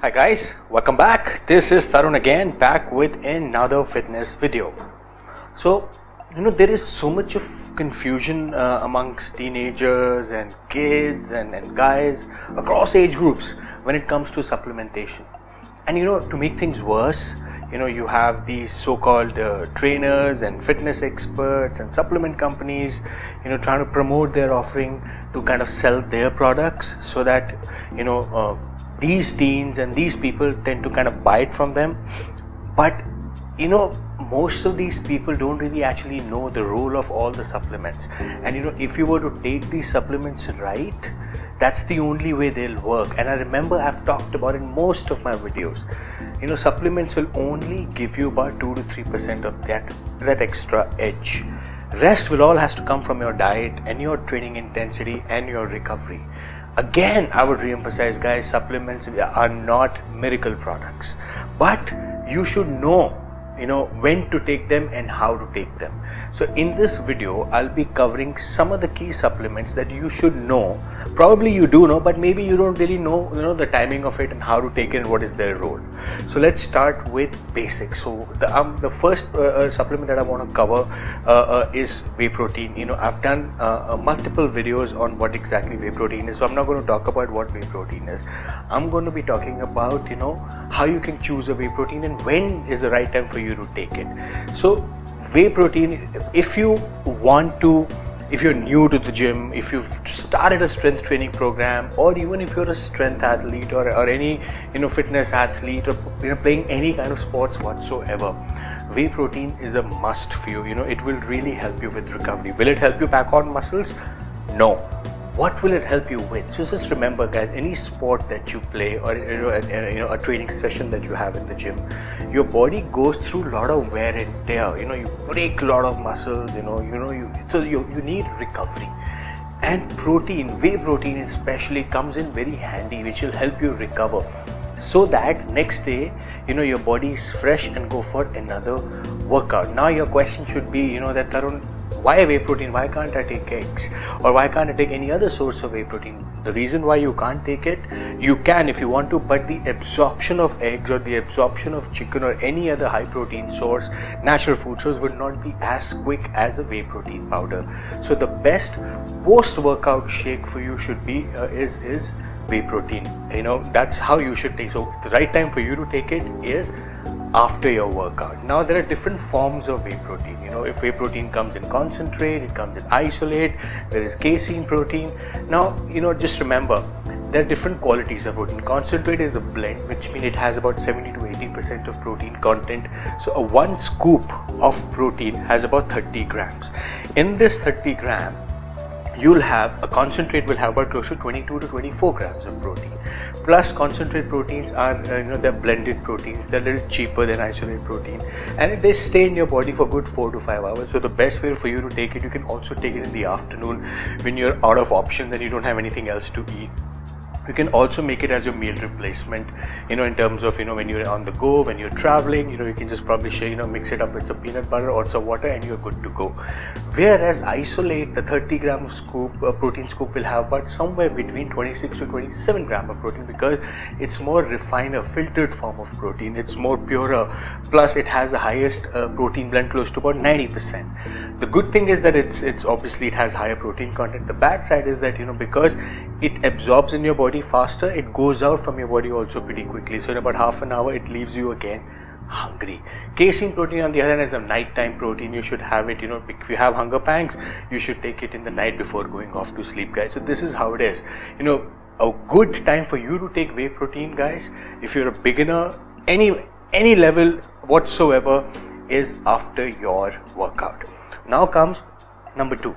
Hi guys, welcome back. This is Tarun again, back with another fitness video. So, there is so much of confusion amongst teenagers and kids and guys across age groups when it comes to supplementation. And to make things worse, you have these so-called trainers and fitness experts and supplement companies, trying to promote their offering to kind of sell their products so that, these teens and these people tend to kind of buy it from them. But most of these people don't really actually know the role of all the supplements, and if you were to take these supplements right, that's the only way they'll work. And I remember I've talked about in most of my videos, supplements will only give you about 2 to 3% of that extra edge. Rest will all has to come from your diet and your training intensity and your recovery. Again, I would re-emphasize, guys, supplements are not miracle products, but you should know when to take them and how to take them. So in this video, I'll be covering some of the key supplements that you should know. Probably you do know, but maybe you don't really know, the timing of it and how to take it and what is their role. So let's start with basics. So the first supplement that I want to cover is whey protein. I've done multiple videos on what exactly whey protein is, so I'm not going to talk about what whey protein is. I'm going to be talking about how you can choose a whey protein and when is the right time for you to take it. So whey protein, if you're new to the gym, if you've started a strength training program, or even if you're a strength athlete or any fitness athlete, or playing any kind of sports whatsoever, whey protein is a must for you. It will really help you with recovery. Will it help you pack on muscles? No. What will it help you with? So just remember, guys, any sport that you play or a training session that you have in the gym, your body goes through a lot of wear and tear. You break a lot of muscles. So you need recovery. And protein, whey protein especially, comes in very handy, which will help you recover, so that next day your body is fresh and go for another workout. Now your question should be, that Tarun, why whey protein? Why can't I take eggs? Or why can't I take any other source of whey protein? The reason why you can't take it, you can if you want to, but the absorption of eggs or the absorption of chicken or any other high protein source, natural food source, would not be as quick as a whey protein powder. So the best post-workout shake for you should be is whey protein. That's how you should take. So the right time for you to take it is after your workout. Now there are different forms of whey protein. If whey protein comes in concentrate, it comes in isolate, there is casein protein. Now just remember, there are different qualities of protein. Concentrate is a blend, which means it has about 70 to 80% of protein content. So a 1 scoop of protein has about 30 grams. In this 30 gram, you'll have a concentrate will have about close to 22 to 24 grams of protein. Plus, concentrate proteins are they're blended proteins. They're a little cheaper than isolate protein, and they stay in your body for good 4 to 5 hours. So the best way for you to take it, you can also take it in the afternoon when you're out of options and you don't have anything else to eat. You can also make it as your meal replacement, in terms of, when you're on the go, when you're traveling, you can just probably share, mix it up with some peanut butter or some water and you're good to go. Whereas isolate, the 30 gram scoop, protein scoop, will have about somewhere between 26 to 27 gram of protein, because it's more refined, a filtered form of protein. It's more purer, plus it has the highest protein blend, close to about 90%. The good thing is that it's obviously it has higher protein content. The bad side is that, because it absorbs in your body faster, it goes out from your body also pretty quickly. So in about half an hour, it leaves you again hungry. Casein protein, on the other hand, is a nighttime protein. You should have it, if you have hunger pangs, you should take it in the night before going off to sleep, guys. So this is how it is. A good time for you to take whey protein, guys, if you're a beginner, any level whatsoever, is after your workout. Now comes number 2.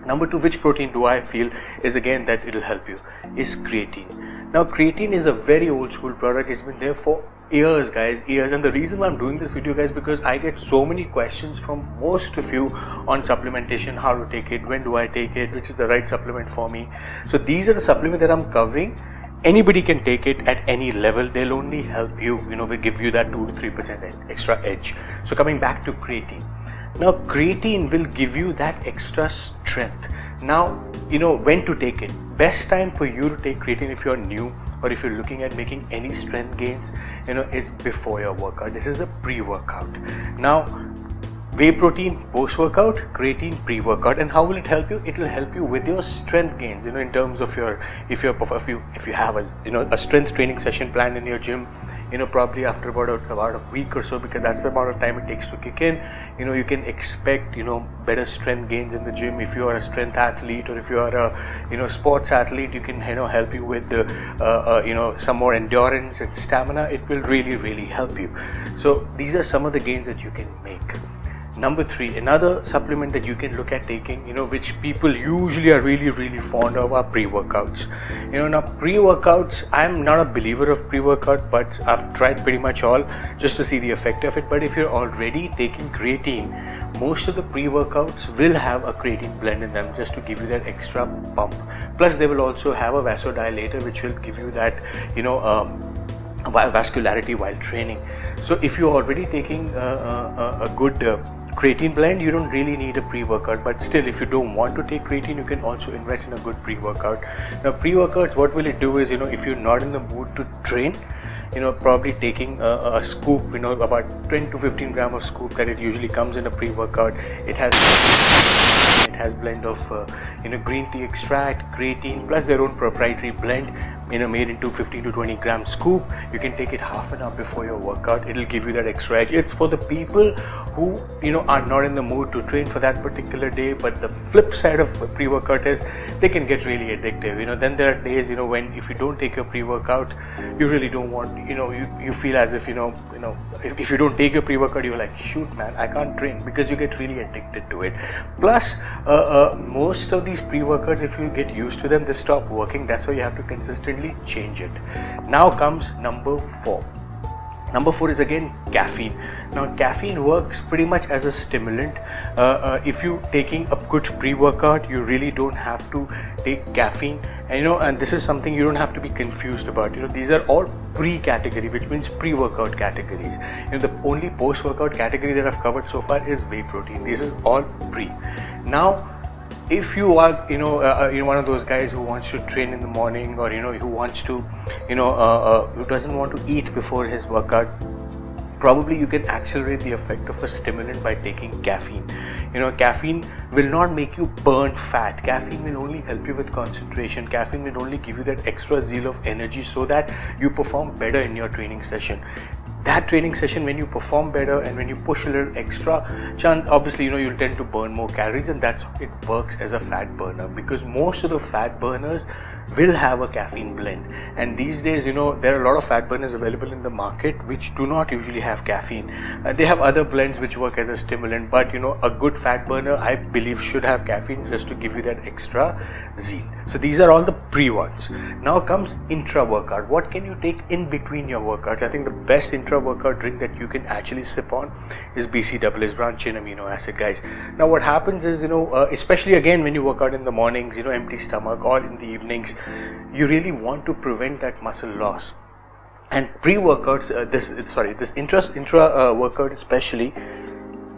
Number 2, which protein do I feel is again that it'll help you, is creatine. Now creatine is a very old school product. It's been there for years, guys, years. And the reason why I'm doing this video, guys, because I get so many questions from most of you on supplementation, how to take it, when do I take it, which is the right supplement for me. So these are the supplements that I'm covering. Anybody can take it at any level. They'll only help you, will give you that 2 to 3% extra edge. So coming back to creatine. Now creatine will give you that extra strength. Now, when to take it. Best time for you to take creatine if you're new or if you're looking at making any strength gains, is before your workout. This is a pre-workout. Now, whey protein post-workout, creatine pre-workout. And how will it help you? It will help you with your strength gains, in terms of if you have a strength training session planned in your gym, probably after about a week or so, because that's the amount of time it takes to kick in, you can expect better strength gains in the gym. If you are a strength athlete, or if you are a sports athlete, you can help you with some more endurance and stamina. It will really help you. So these are some of the gains that you can make. Number 3, another supplement that you can look at taking, which people usually are really fond of, are pre-workouts. Now pre-workouts, I'm not a believer of pre-workout, but I've tried pretty much all just to see the effect of it. But if you're already taking creatine, most of the pre-workouts will have a creatine blend in them, just to give you that extra pump. Plus they will also have a vasodilator, which will give you that vascularity while training. So if you're already taking a good creatine blend, you don't really need a pre-workout. But still, if you don't want to take creatine, you can also invest in a good pre-workout. Now pre-workouts, what will it do is, if you're not in the mood to train, probably taking a scoop, about 10 to 15 gram of scoop that it usually comes in a pre-workout. It has blend of green tea extract, creatine, plus their own proprietary blend, made into 15 to 20 gram scoop. You can take it half an hour before your workout. It'll give you that extra edge. It's for the people who are not in the mood to train for that particular day. But the flip side of pre-workout is they can get really addictive. Then there are days when if you don't take your pre-workout, you really don't want, you feel as if if you don't take your pre-workout, you're like, shoot man, I can't train, because you get really addicted to it. Plus most of these pre-workouts, if you get used to them, they stop working. That's why you have to consistently change it. Now comes number 4. Number 4 is again caffeine. Now caffeine works pretty much as a stimulant. If you're taking a good pre-workout, you really don't have to take caffeine. And this is something you don't have to be confused about. These are all pre-category, which means pre-workout categories. The only post-workout category that I've covered so far is whey protein. This is all pre. Now if you are one of those guys who wants to train in the morning, or who wants to who doesn't want to eat before his workout, probably you can accelerate the effect of a stimulant by taking caffeine. Caffeine will not make you burn fat. Caffeine will only help you with concentration. Caffeine will only give you that extra zeal of energy so that you perform better in your training session. That training session, when you perform better and when you push a little extra, obviously you'll tend to burn more calories, and that's how it works as a fat burner, because most of the fat burners will have a caffeine blend. And these days, there are a lot of fat burners available in the market which do not usually have caffeine. They have other blends which work as a stimulant, but a good fat burner, I believe, should have caffeine just to give you that extra zeal. So these are all the pre ones. Now comes intra workout. What can you take in between your workouts? I think the best intra workout drink that you can actually sip on is BCAAs, branched chain amino acid, guys. Now what happens is, especially again when you work out in the mornings, empty stomach, or in the evenings, you really want to prevent that muscle loss. And pre-workouts, this intra workout especially,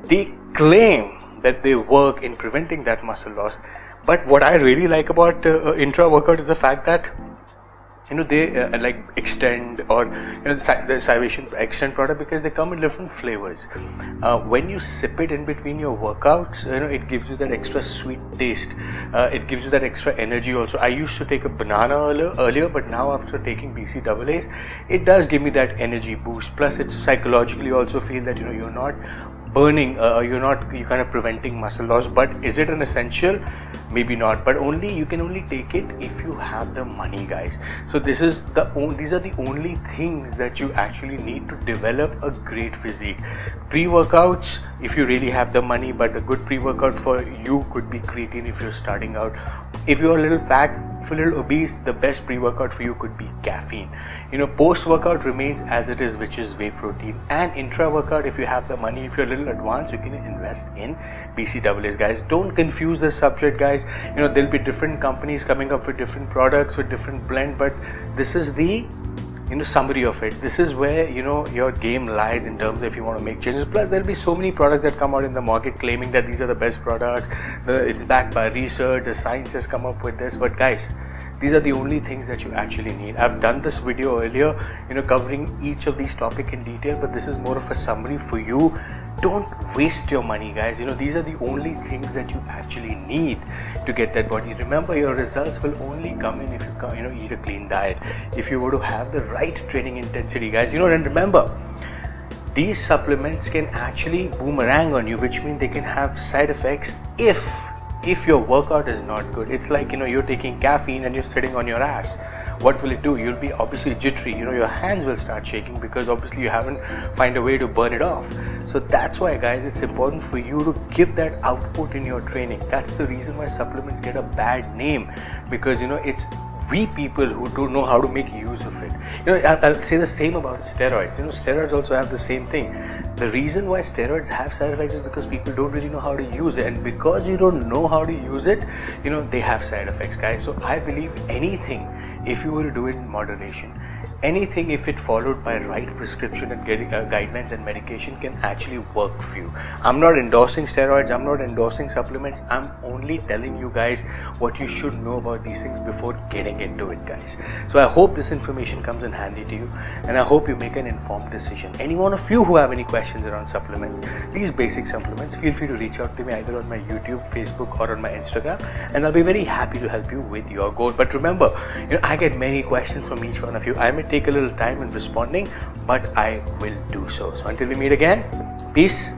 they claim that they work in preventing that muscle loss. But what I really like about intra workout is the fact that they like extend, or the Salvation extend product, because they come in different flavors. When you sip it in between your workouts, it gives you that extra sweet taste. It gives you that extra energy also. I used to take a banana earlier, but now after taking BCAAs, it does give me that energy boost. Plus it's psychologically also feel that you're not burning, you're kind of preventing muscle loss. But is it an essential? Maybe not, but you can only take it if you have the money, guys. So these are the only things that you actually need to develop a great physique. Pre-workouts, if you really have the money, but a good pre-workout for you could be creatine if you're starting out. If you're a little fat, if you're a little obese, the best pre-workout for you could be caffeine. Post-workout remains as it is, which is whey protein. And intra-workout, if you have the money, if you're a little advanced, you can invest in BCAAs, guys. Don't confuse this subject, guys. There'll be different companies coming up with different products with different blend, but this is the summary of it. This is where your game lies in terms of if you want to make changes. Plus there'll be so many products that come out in the market claiming that these are the best products, it's backed by research, the science has come up with this. But guys, these are the only things that you actually need. I've done this video earlier covering each of these topics in detail, but this is more of a summary for you. Don't waste your money, guys. These are the only things that you actually need to get that body. Remember, your results will only come in if you eat a clean diet, if you were to have the right training intensity, guys. And remember, these supplements can actually boomerang on you, which means they can have side effects if your workout is not good. It's like you're taking caffeine and you're sitting on your ass. What will it do? You'll be obviously jittery, your hands will start shaking because obviously you haven't found a way to burn it off. So that's why, guys, it's important for you to give that output in your training. That's the reason why supplements get a bad name, because it's we people who don't know how to make use of it. I'll say the same about steroids. Steroids also have the same thing. The reason why steroids have side effects is because people don't really know how to use it, and because you don't know how to use it, they have side effects, guys. So I believe anything, if you were to do it in moderation, anything, if it followed by right prescription and getting guidelines and medication, can actually work for you. I'm not endorsing steroids, I'm not endorsing supplements, I'm only telling you guys what you should know about these things before getting into it, guys. So I hope this information comes in handy to you, and I hope you make an informed decision. Any one of you who have any questions around supplements, these basic supplements, feel free to reach out to me either on my YouTube, Facebook, or on my Instagram, and I'll be very happy to help you with your goal. But remember, I get many questions from each one of you. I may take a little time in responding, but I will do so. So until we meet again, peace.